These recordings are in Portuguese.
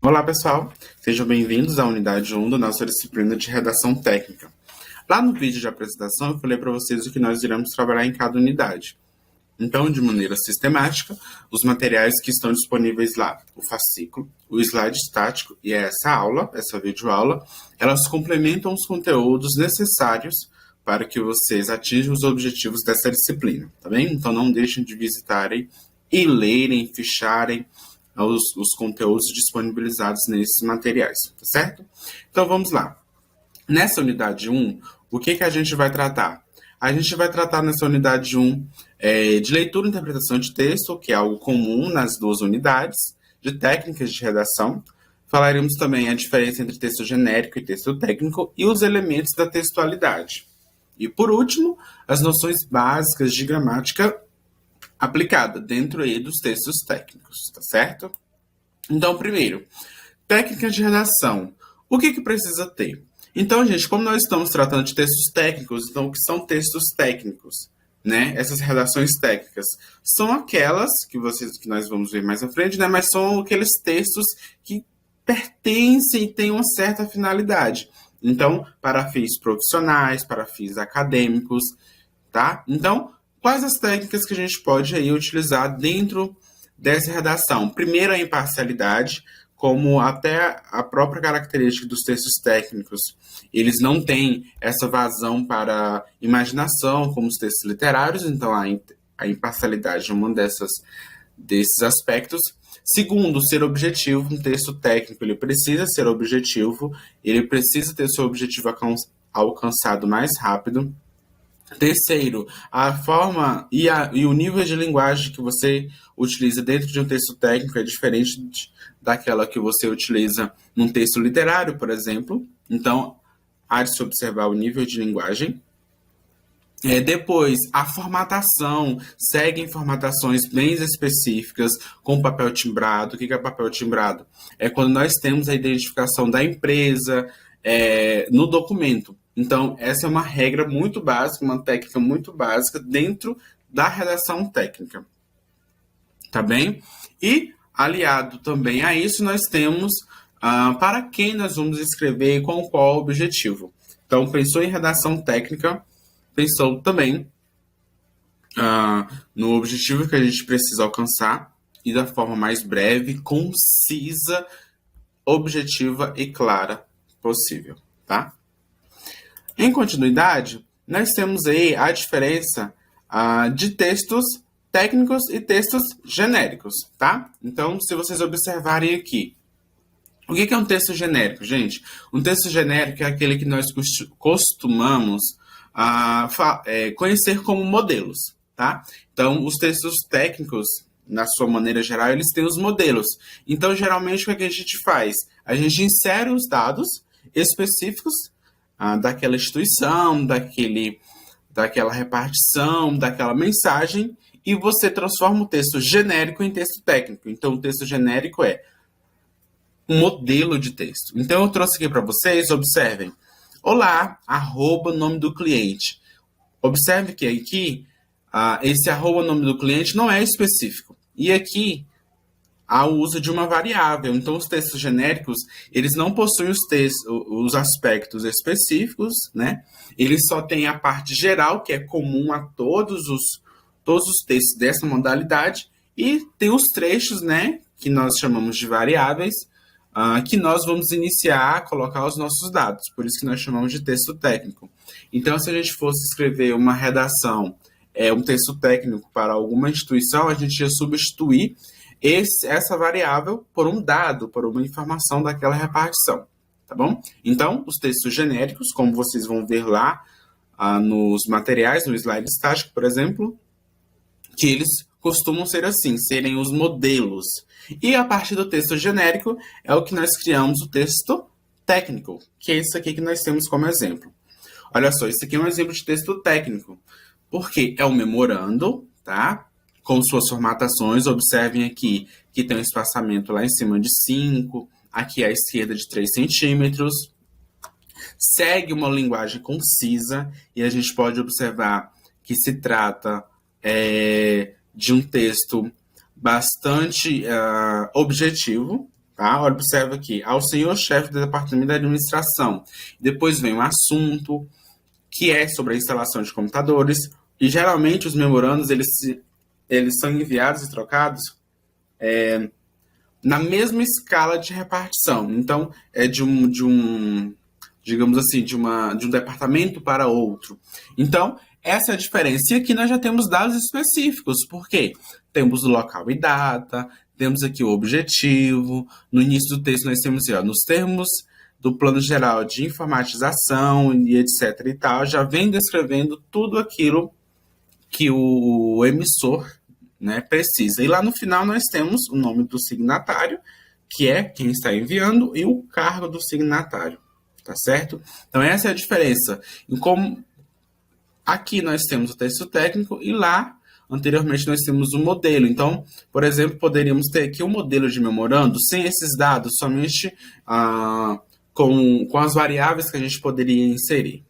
Olá, pessoal. Sejam bem-vindos à unidade 1 da nossa disciplina de redação técnica. Lá no vídeo de apresentação, eu falei para vocês o que nós iremos trabalhar em cada unidade. Então, de maneira sistemática, os materiais que estão disponíveis lá, o fascículo, o slide estático e essa aula, essa videoaula, elas complementam os conteúdos necessários para que vocês atinjam os objetivos dessa disciplina, tá bem? Então, não deixem de visitarem e lerem, ficharem os conteúdos disponibilizados nesses materiais, tá certo? Então, vamos lá. Nessa unidade 1, o que a gente vai tratar? A gente vai tratar nessa unidade 1 de leitura e interpretação de texto, que é algo comum nas duas unidades, de técnicas de redação. Falaremos também a diferença entre texto genérico e texto técnico e os elementos da textualidade. E, por último, as noções básicas de gramática aplicada dentro aí dos textos técnicos, tá certo? Então, primeiro, técnicas de redação. O que precisa ter? Então, gente, como nós estamos tratando de textos técnicos, então o que são textos técnicos? Né? Essas redações técnicas são aquelas que nós vamos ver mais à frente, né? Mas são aqueles textos que pertencem e têm uma certa finalidade. Então, para fins profissionais, para fins acadêmicos, tá? Então, quais as técnicas que a gente pode aí utilizar dentro dessa redação? Primeiro, a imparcialidade, como até a própria característica dos textos técnicos, eles não têm essa vazão para imaginação, como os textos literários, então a imparcialidade é uma desses aspectos. Segundo, ser objetivo. Um texto técnico ele precisa ser objetivo, ele precisa ter seu objetivo alcançado mais rápido. Terceiro, a forma e o nível de linguagem que você utiliza dentro de um texto técnico é diferente daquela que você utiliza num texto literário, por exemplo. Então, há de se observar o nível de linguagem. Depois, a formatação, seguem formatações bem específicas, com papel timbrado. O que é papel timbrado? É quando nós temos a identificação da empresa no documento. Então, essa é uma regra muito básica, uma técnica muito básica dentro da redação técnica. Tá bem? E, aliado também a isso, nós temos para quem nós vamos escrever e com qual objetivo. Então, pensou em redação técnica, pensou também no objetivo que a gente precisa alcançar e da forma mais breve, concisa, objetiva e clara possível, tá? Em continuidade, nós temos aí a diferença de textos técnicos e textos genéricos, tá? Então, se vocês observarem aqui, o que é um texto genérico, gente? Um texto genérico é aquele que nós costumamos conhecer como modelos, tá? Então, os textos técnicos, na sua maneira geral, eles têm os modelos. Então, geralmente, o que a gente faz? A gente insere os dados específicos daquela instituição, daquela repartição, daquela mensagem, e você transforma o texto genérico em texto técnico. Então, o texto genérico é um modelo de texto. Então, eu trouxe aqui para vocês, observem. Olá, arroba nome do cliente. Observe que aqui, esse arroba nome do cliente não é específico. E aqui, há o uso de uma variável. Então, os textos genéricos, eles não possuem os aspectos específicos, né? Eles só têm a parte geral, que é comum a todos os textos dessa modalidade, e tem os trechos, né, que nós chamamos de variáveis, que nós vamos iniciar a colocar os nossos dados. Por isso que nós chamamos de texto técnico. Então, se a gente fosse escrever uma redação, um texto técnico para alguma instituição, a gente ia substituir essa variável por um dado, por uma informação daquela repartição, tá bom? Então, os textos genéricos, como vocês vão ver lá nos materiais, no slide estático, por exemplo, que eles costumam ser assim, serem os modelos. E a partir do texto genérico é o que nós criamos o texto técnico, que é isso aqui que nós temos como exemplo. Olha só, isso aqui é um exemplo de texto técnico, porque é um memorando, tá? Com suas formatações, observem aqui que tem um espaçamento lá em cima de 5, aqui à esquerda de 3 centímetros. Segue uma linguagem concisa e a gente pode observar que se trata de um texto bastante objetivo, tá? Olha, observa aqui, ao senhor-chefe do Departamento de Administração. Depois vem um assunto, que é sobre a instalação de computadores, e geralmente os memorandos, eles são enviados e trocados na mesma escala de repartição. Então, é digamos assim, de um departamento para outro. Então, essa é a diferença. E aqui nós já temos dados específicos. Por quê? Temos o local e data, temos aqui o objetivo. No início do texto nós temos assim, ó, nos termos do plano geral de informatização e etc e tal, já vem descrevendo tudo aquilo que o emissor, né, precisa. E lá no final nós temos o nome do signatário, que é quem está enviando, e o cargo do signatário, tá certo? Então essa é a diferença. E como aqui nós temos o texto técnico e lá anteriormente nós temos o modelo. Então, por exemplo, poderíamos ter aqui um modelo de memorando sem esses dados, somente com as variáveis que a gente poderia inserir.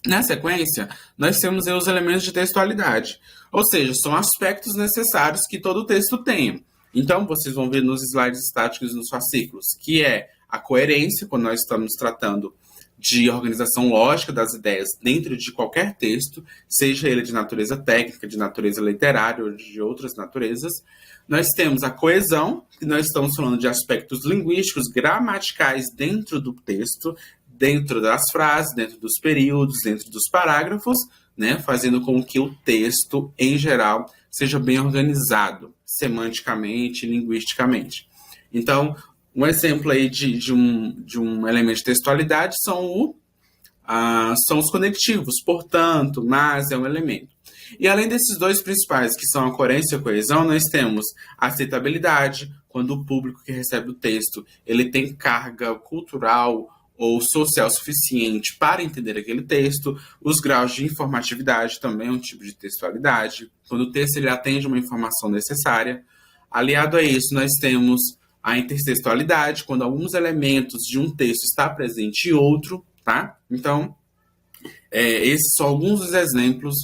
Na sequência, nós temos aí os elementos de textualidade, ou seja, são aspectos necessários que todo texto tenha. Então, vocês vão ver nos slides estáticos e nos fascículos, que é a coerência, quando nós estamos tratando de organização lógica das ideias dentro de qualquer texto, seja ele de natureza técnica, de natureza literária ou de outras naturezas. Nós temos a coesão, que nós estamos falando de aspectos linguísticos, gramaticais dentro do texto, dentro das frases, dentro dos períodos, dentro dos parágrafos, né, fazendo com que o texto, em geral, seja bem organizado, semanticamente e linguisticamente. Então, um exemplo aí de um elemento de textualidade são os conectivos, portanto, mas é um elemento. E além desses dois principais, que são a coerência e a coesão, nós temos a aceitabilidade, quando o público que recebe o texto ele tem carga cultural ou social suficiente para entender aquele texto. Os graus de informatividade também é um tipo de textualidade, quando o texto ele atende uma informação necessária. Aliado a isso, nós temos a intertextualidade, quando alguns elementos de um texto está presente em outro, tá? Então, esses são alguns dos exemplos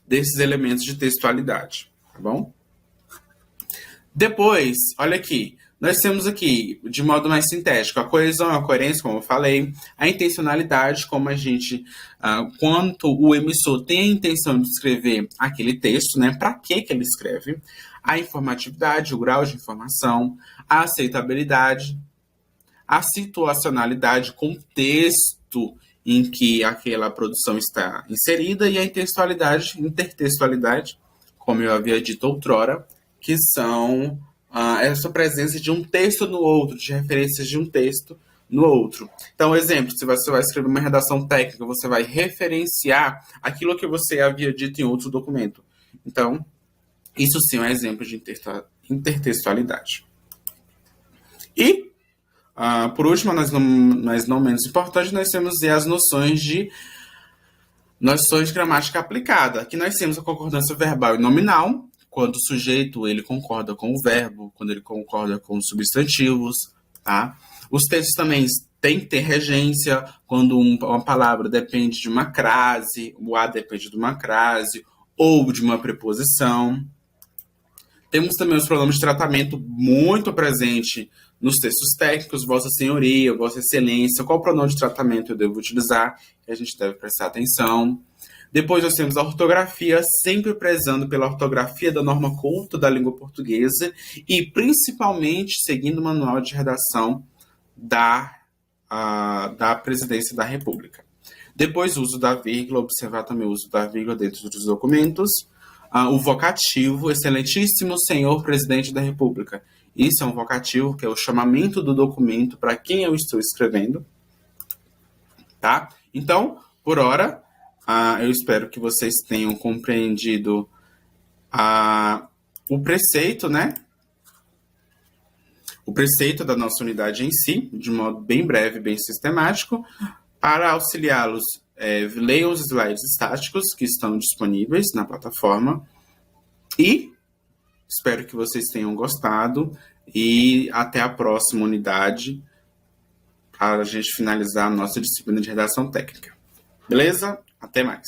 desses elementos de textualidade, tá bom? Depois, olha aqui, nós temos aqui, de modo mais sintético, a coesão, a coerência, como eu falei, a intencionalidade, como a gente, quanto o emissor tem a intenção de escrever aquele texto, né? Para que ele escreve? A informatividade, o grau de informação, a aceitabilidade, a situacionalidade, contexto em que aquela produção está inserida, e a intertextualidade, como eu havia dito outrora, que são essa presença de um texto no outro, de referências de um texto no outro. Então, exemplo, se você vai escrever uma redação técnica, você vai referenciar aquilo que você havia dito em outro documento. Então, isso sim é um exemplo de intertextualidade. E, por último, mas não menos importante, nós temos as noções de gramática aplicada. Aqui nós temos a concordância verbal e nominal, quando o sujeito ele concorda com o verbo, quando ele concorda com os substantivos, tá? Os textos também têm que ter regência, quando uma palavra depende de uma crase, o a depende de uma crase, ou de uma preposição. Temos também os pronomes de tratamento muito presente nos textos técnicos, Vossa Senhoria, Vossa Excelência, qual pronome de tratamento eu devo utilizar, que a gente deve prestar atenção. Depois nós temos a ortografia, sempre prezando pela ortografia da norma culta da língua portuguesa e principalmente seguindo o manual de redação da Presidência da República. Depois o uso da vírgula, observar também o uso da vírgula dentro dos documentos. O vocativo, excelentíssimo senhor presidente da República. Isso é um vocativo, que é o chamamento do documento para quem eu estou escrevendo. Tá? Então, por hora, eu espero que vocês tenham compreendido o preceito, né? O preceito da nossa unidade em si, de modo bem breve, bem sistemático. Para auxiliá-los, leiam os slides estáticos que estão disponíveis na plataforma. E espero que vocês tenham gostado. E até a próxima unidade, para a gente finalizar a nossa disciplina de redação técnica. Beleza? Até mais.